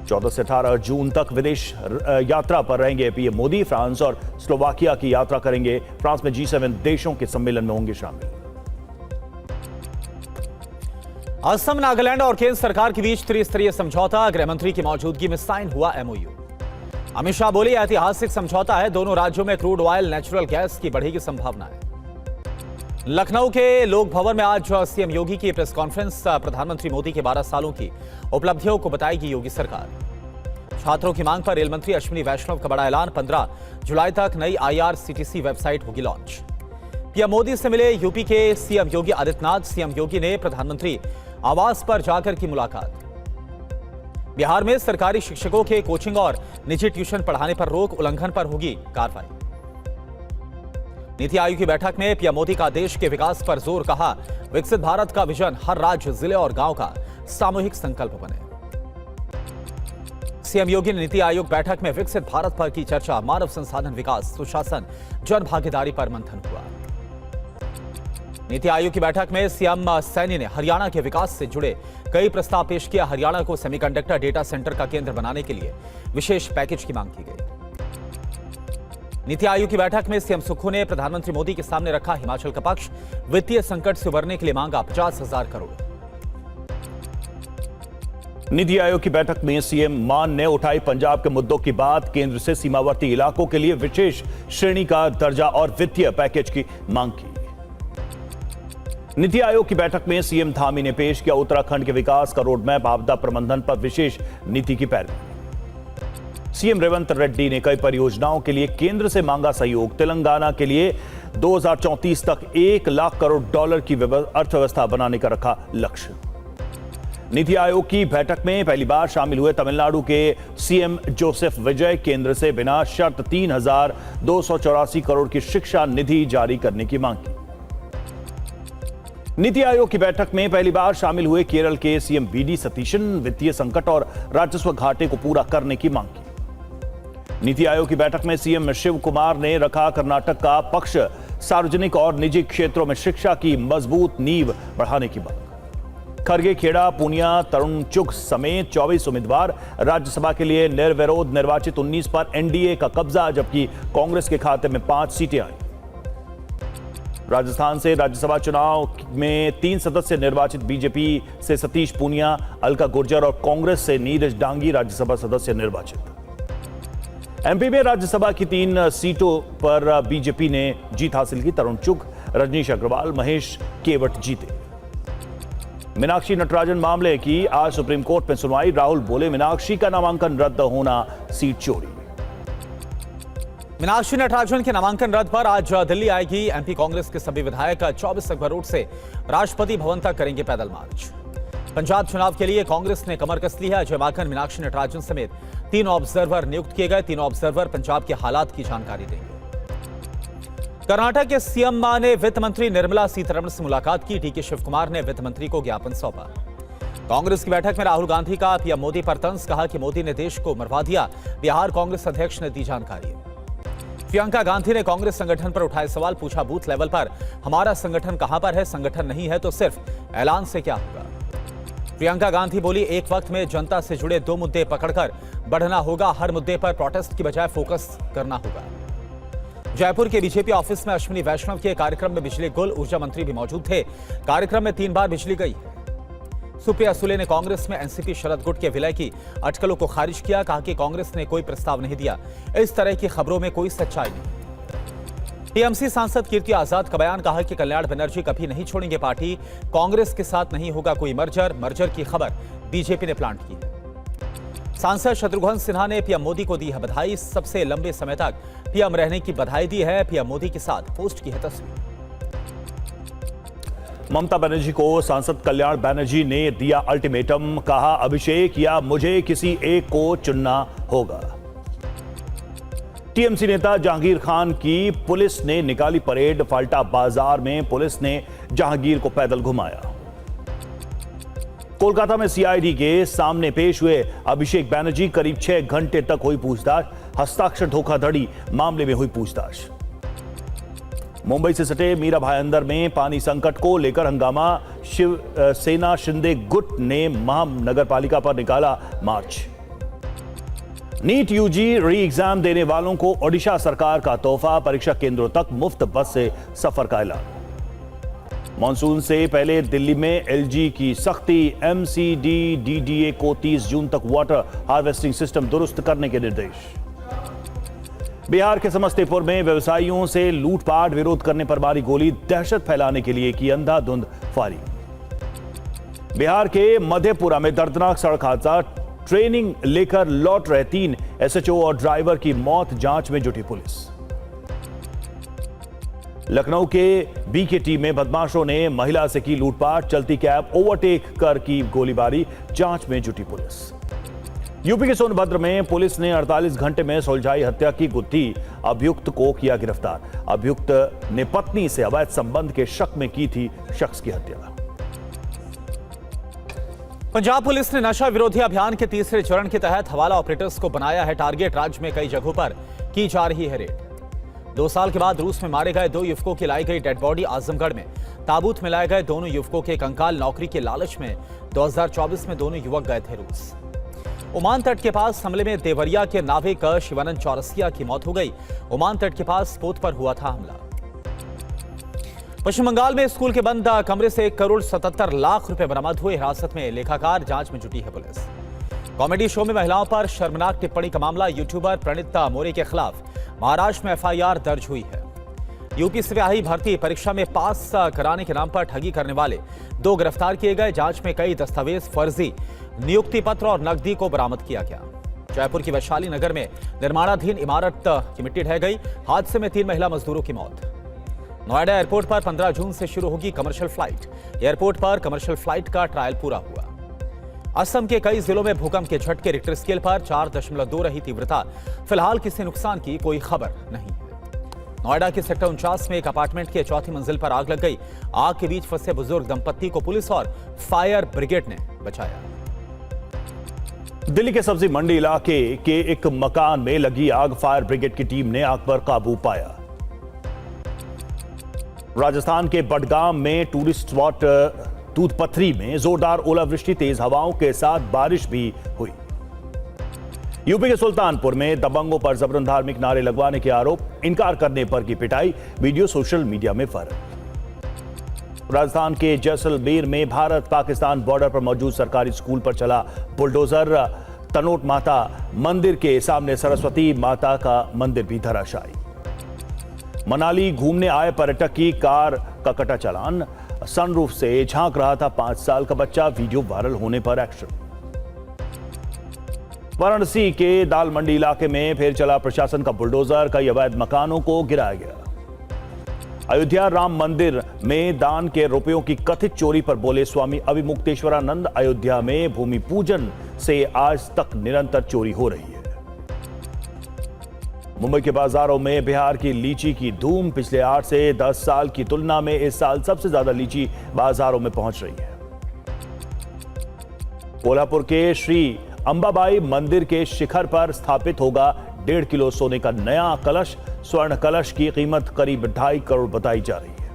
14 से 18 जून तक विदेश यात्रा पर रहेंगे पीएम मोदी। फ्रांस और स्लोवाकिया की यात्रा करेंगे। फ्रांस में G7 देशों के सम्मेलन में होंगे शामिल। असम, नागालैंड और केंद्र सरकार के बीच त्रिस्तरीय समझौता, गृहमंत्री की मौजूदगी में साइन हुआ MOU। अमित शाह बोले ऐतिहासिक समझौता है, दोनों राज्यों में क्रूड ऑयल, नेचुरल गैस की बढ़ेगी संभावना है। लखनऊ के लोक भवन में आज सीएम योगी की प्रेस कॉन्फ्रेंस। प्रधानमंत्री मोदी के 12 सालों की उपलब्धियों को बताएगी योगी सरकार। छात्रों की मांग पर रेल मंत्री अश्विनी वैष्णव का बड़ा ऐलान, 15 जुलाई तक नई IRCTC वेबसाइट होगी लॉन्च। पीएम मोदी से मिले यूपी के सीएम योगी आदित्यनाथ। सीएम योगी ने प्रधानमंत्री आवास पर जाकर की मुलाकात। बिहार में सरकारी शिक्षकों के कोचिंग और निजी ट्यूशन पढ़ाने पर रोक, उल्लंघन पर होगी कार्रवाई। नीति आयोग की बैठक में पीएम मोदी का देश के विकास पर जोर, कहा विकसित भारत का विजन हर राज्य, जिले और गांव का सामूहिक संकल्प बने। सीएम योगी ने नीति आयोग बैठक में विकसित भारत पर की चर्चा। मानव संसाधन विकास, सुशासन, जन भागीदारी पर मंथन हुआ। नीति आयोग की बैठक में सीएम सैनी ने हरियाणा के विकास से जुड़े कई प्रस्ताव पेश किया। हरियाणा को सेमीकंडक्टर डेटा सेंटर का केंद्र बनाने के लिए विशेष पैकेज की मांग की गई। नीति आयोग की बैठक में सीएम सुक्खू ने प्रधानमंत्री मोदी के सामने रखा हिमाचल का पक्ष। वित्तीय संकट से उबरने के लिए मांगा 50,000 करोड़। नीति आयोग की बैठक में सीएम मान ने उठाई पंजाब के मुद्दों की बात। केंद्र से सीमावर्ती इलाकों के लिए विशेष श्रेणी का दर्जा और वित्तीय पैकेज की मांग की। नीति आयोग की बैठक में सीएम धामी ने पेश किया उत्तराखंड के विकास का रोडमैप। आपदा प्रबंधन पर विशेष नीति की पैरवी। सीएम रेवंत रेड्डी ने कई परियोजनाओं के लिए केंद्र से मांगा सहयोग। तेलंगाना के लिए 2034 तक $1 लाख करोड़ की अर्थव्यवस्था बनाने का रखा लक्ष्य। नीति आयोग की बैठक में पहली बार शामिल हुए तमिलनाडु के सीएम जोसेफ विजय। केंद्र से बिना शर्त 3,284 करोड़ की शिक्षा निधि जारी करने की मांग की। नीति आयोग की बैठक में पहली बार शामिल हुए केरल के सीएम VD सतीशन। वित्तीय संकट और राजस्व घाटे को पूरा करने की मांग की। नीति आयोग की बैठक में सीएम शिव कुमार ने रखा कर्नाटक का पक्ष। सार्वजनिक और निजी क्षेत्रों में शिक्षा की मजबूत नींव बढ़ाने की मांग। खरगे, खेड़ा, पूनिया, तरुण चुग समेत 24 उम्मीदवार राज्यसभा के लिए निर्विरोध निर्वाचित। 19 पर NDA का कब्जा, जबकि कांग्रेस के खाते में 5 सीटें आई। राजस्थान से राज्यसभा चुनाव में 3 सदस्य निर्वाचित। बीजेपी से सतीश पूनिया, अलका गुर्जर और कांग्रेस से नीरज डांगी राज्यसभा सदस्य निर्वाचित। MP में राज्यसभा की 3 सीटों पर बीजेपी ने जीत हासिल की। तरुण चुग, रजनीश अग्रवाल, महेश केवट जीते। मीनाक्षी नटराजन मामले की आज सुप्रीम कोर्ट में सुनवाई। राहुल बोले मीनाक्षी का नामांकन रद्द होना सीट चोरी। मीनाक्षी नटराजन के नामांकन रद्द पर आज दिल्ली आएगी MP कांग्रेस के सभी विधायक। 24 अकबर रोड से राष्ट्रपति भवन तक करेंगे पैदल मार्च। पंजाब चुनाव के लिए कांग्रेस ने कमर कस ली है। अजय माकन, मीनाक्षी नटराजन समेत 3 ऑब्जर्वर नियुक्त किए गए। 3 ऑब्जर्वर पंजाब के हालात की जानकारी देंगे। कर्नाटक के सीएम ने वित्त मंत्री निर्मला सीतारमण से मुलाकात की। DK शिव कुमार ने वित्त मंत्री को ज्ञापन सौंपा। कांग्रेस की बैठक में राहुल गांधी का पीएम मोदी पर तंज, कहा कि मोदी ने देश को मरवा दिया। बिहार कांग्रेस अध्यक्ष ने दी जानकारी। प्रियंका गांधी ने कांग्रेस संगठन पर उठाए सवाल, पूछा बूथ लेवल पर हमारा संगठन कहां पर है? संगठन नहीं है तो सिर्फ ऐलान से क्या होगा? प्रियंका गांधी बोली, एक वक्त में जनता से जुड़े 2 मुद्दे पकड़कर बढ़ना होगा। हर मुद्दे पर प्रोटेस्ट की बजाय फोकस करना होगा। जयपुर के बीजेपी ऑफिस में अश्विनी वैष्णव के कार्यक्रम में बिजली गुल, ऊर्जा मंत्री भी मौजूद थे। कार्यक्रम में 3 बार बिजली गई। सुप्रिया सुले ने कांग्रेस में NCP शरद गुट के विलय की अटकलों को खारिज किया। कहा कि कांग्रेस ने कोई प्रस्ताव नहीं दिया। इस तरह की खबरों में कोई सच्चाई नहीं। TMC सांसद कीर्ति आजाद का बयान, कहा कि कल्याण बनर्जी कभी नहीं छोड़ेंगे पार्टी। कांग्रेस के साथ नहीं होगा कोई मर्जर की खबर बीजेपी ने प्लांट की है। सांसद शत्रुघ्न सिन्हा ने पीएम मोदी को दी है बधाई। सबसे लंबे समय तक पीएम रहने की बधाई दी है। पीएम मोदी के साथ पोस्ट की है तस्वीर। ममता बनर्जी को सांसद कल्याण बनर्जी ने दिया अल्टीमेटम। कहा अभिषेक या मुझे किसी एक को चुनना होगा। TMC नेता जहांगीर खान की पुलिस ने निकाली परेड। फाल्टा बाजार में पुलिस ने जहांगीर को पैदल घुमाया। कोलकाता में CID के सामने पेश हुए अभिषेक बनर्जी। करीब 6 घंटे तक हुई पूछताछ। हस्ताक्षर धोखाधड़ी मामले में हुई पूछताछ। मुंबई से सटे मीरा भाईंदर में पानी संकट को लेकर हंगामा। शिवसेना शिंदे गुट ने महानगर पालिका पर निकाला मार्च। नीट यूजी री एग्जाम देने वालों को ओडिशा सरकार का तोहफा, परीक्षा केंद्रों तक मुफ्त बस से सफर का ऐलान। मॉनसून से पहले दिल्ली में एलजी की सख्ती, एमसीडी डीडीए को 30 जून तक वाटर हार्वेस्टिंग सिस्टम दुरुस्त करने के निर्देश। बिहार के समस्तीपुर में व्यवसायियों से लूटपाट, विरोध करने पर मारी गोली, दहशत फैलाने के लिए की अंधाधुंध फायरिंग। बिहार के मधेपुरा में दर्दनाक सड़क हादसा, ट्रेनिंग लेकर लौट रहे 3 एसएचओ और ड्राइवर की मौत, जांच में जुटी पुलिस। लखनऊ के बीकेटी में बदमाशों ने महिला से की लूटपाट, चलती कैब ओवरटेक कर की गोलीबारी, जांच में जुटी पुलिस। यूपी के सोनभद्र में पुलिस ने 48 घंटे में सुलझाई हत्या की गुत्थी, अभियुक्त को किया गिरफ्तार। अभियुक्त ने पत्नी से अवैध संबंध के शक में की थी शख्स की हत्या। पंजाब पुलिस ने नशा विरोधी अभियान के तीसरे चरण के तहत हवाला ऑपरेटर्स को बनाया है टारगेट। राज्य में कई जगहों पर की जा रही है रेड। 2 साल के बाद रूस में मारे गए 2 युवकों की लाई गई डेड बॉडी आजमगढ़ में। ताबूत में लाए गए दोनों युवकों के कंकाल नौकरी के लालच में 2024 में दोनों युवक गए थे रूस। ओमान तट के पास हमले में देवरिया के नाविक शिवानंद चौरसिया की मौत हो गई। ओमान तट के पास पोत पर हुआ था हमला। पश्चिम बंगाल में स्कूल के बंद कमरे से 1 करोड़ 77 लाख रुपए बरामद हुए। हिरासत में लेखाकार, जांच में जुटी है पुलिस। कॉमेडी शो में महिलाओं पर शर्मनाक टिप्पणी का मामला, यूट्यूबर प्रणीता मोरे के खिलाफ महाराष्ट्र में एफआईआर दर्ज हुई है। यूपी सिपाही भर्ती परीक्षा में पास कराने के नाम पर ठगी करने वाले 2 गिरफ्तार किए गए। जांच में कई दस्तावेज, फर्जी नियुक्ति पत्र और नकदी को बरामद किया गया। जयपुर की वैशाली नगर में निर्माणाधीन इमारत की मिट्टी ढह गई। हादसे में 3 महिला मजदूरों की मौत। नोएडा एयरपोर्ट पर 15 जून से शुरू होगी कमर्शियल फ्लाइट। एयरपोर्ट पर कमर्शियल फ्लाइट का ट्रायल पूरा हुआ। असम के कई जिलों में भूकंप के झटके, रिक्टर स्केल पर 4.2 रही तीव्रता। फिलहाल किसी नुकसान की कोई खबर नहीं है। नोएडा के सेक्टर 49 में एक अपार्टमेंट के 4थी मंजिल पर आग लग गई। आग के बीच फंसे बुजुर्ग दंपत्ति को पुलिस और फायर ब्रिगेड ने बचाया। दिल्ली के सब्जी मंडी इलाके के एक मकान में लगी आग, फायर ब्रिगेड की टीम ने आग पर काबू पाया। राजस्थान के बडगाम में टूरिस्ट स्पॉट दूधपथरी में जोरदार ओलावृष्टि, तेज हवाओं के साथ बारिश भी हुई। यूपी के सुल्तानपुर में दबंगों पर जबरन धार्मिक नारे लगवाने के आरोप, इनकार करने पर की पिटाई, वीडियो सोशल मीडिया में वायरल। राजस्थान के जैसलमेर में भारत पाकिस्तान बॉर्डर पर मौजूद सरकारी स्कूल पर चला बुलडोजर। तनोट माता मंदिर के सामने सरस्वती माता का मंदिर भी धराशायी। मनाली घूमने आए पर्यटक की कार का कटा चालान, सनरूफ से झांक रहा था 5 साल का बच्चा, वीडियो वायरल होने पर एक्शन। वाराणसी के दाल मंडी इलाके में फिर चला प्रशासन का बुलडोजर, कई अवैध मकानों को गिराया गया। अयोध्या राम मंदिर में दान के रुपयों की कथित चोरी पर बोले स्वामी अभिमुक्तेश्वरानंद, अयोध्या में भूमि पूजन से आज तक निरंतर चोरी हो रही है। मुंबई के बाजारों में बिहार की लीची की धूम, पिछले 8 से 10 साल की तुलना में इस साल सबसे ज्यादा लीची बाजारों में पहुंच रही है। कोल्हापुर के श्री अंबाबाई मंदिर के शिखर पर स्थापित होगा 1.5 किलो सोने का नया कलश। स्वर्ण कलश की कीमत करीब 2.5 करोड़ बताई जा रही है।